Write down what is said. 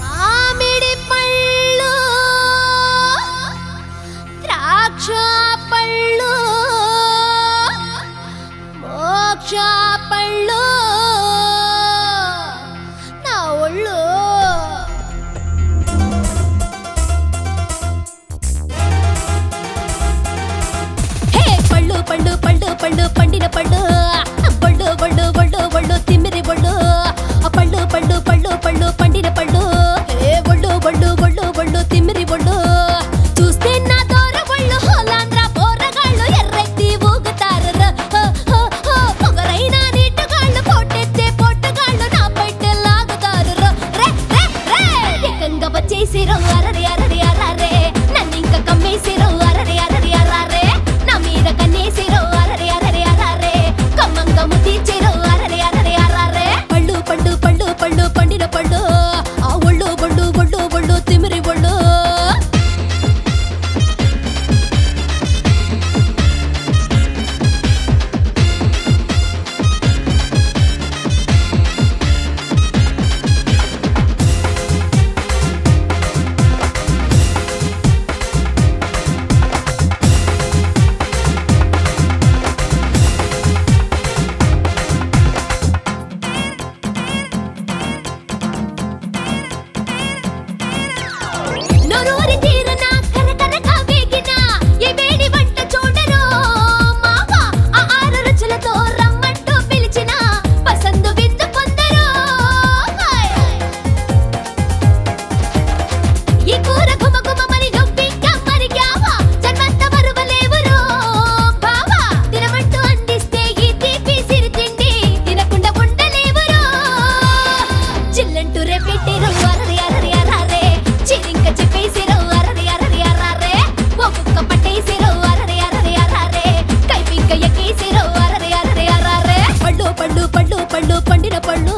మామిడి పళ్ళు ద్రాక్ష పళ్ళు మోక్ష పళ్ళు నా ఒళ్ళు హే పళ్ళు పళ్ళు పళ్ళు పళ్ళు పండిన పళ్ళు పళ్ళు పళ్ళు పళ్ళు పళ్ళు తిమ్మిరి పళ్ళు పళ్ళు పళ్ళు పళ్ళు పళ్ళు పండిన పళ్ళు ఏ ఒళ్ళు ఒళ్ళు ఒళ్ళు ఒళ్ళు తిమ్మిరి పళ్ళు చూస్తే నా దూర ఒళ్ళు హోలాంధ్ర పోరగాళ్ళు ఎర్రెత్తి ఊగుతారు పొగరైన నీటగాళ్ళు పోటెత్తే పొట్టగాళ్ళు నా పైట లాగుతారు ఏకంగా వచ్చేసిరో అరరే అరరే అరారే నన్నింక కమ్మేసిరో అరరే అరరే అరారే నా మీద కన్నేసిరో అరరే అరరే అరారే కమ్మంగా ముద్దిచ్చిరో అరరే అరరే అరారే పళ్ళు పళ్ళు పళ్ళు పళ్ళు పండిన పళ్ళు ఆ ఒళ్ళు ఒళ్ళు ఒళ్ళు ఒళ్ళు తిమిరి ఒళ్ళు నోరూరి తీరన కరకరగా వేగిన ఏ వేడి వంట చూడరు మావ ఆ ఆరు రుచులతో రమ్మంటూ పిలిచిన పసందు విందు పొందరు ఈ కూర గుమగుమమని నొప్పింకా మరిగావా జన్మంత మరువలేవురో బావా తినమంటూ అందిస్తే ఈ తీపి సిరి తిండి తినకుండా ఉండలేవురో చిల్లంటూ రేపెట్టిరు అరరి అరరి అరారే చిరింక చెప్పేసిరో అరరి అరరి అరారే ఒక్కొక్క పట్టేసిరో అరరి అరరి అరారే కైపింక ఎక్కేసిరో అరరి అరరి అరారే పళ్ళు పళ్ళు పళ్ళు పళ్ళు పండిన పళ్ళు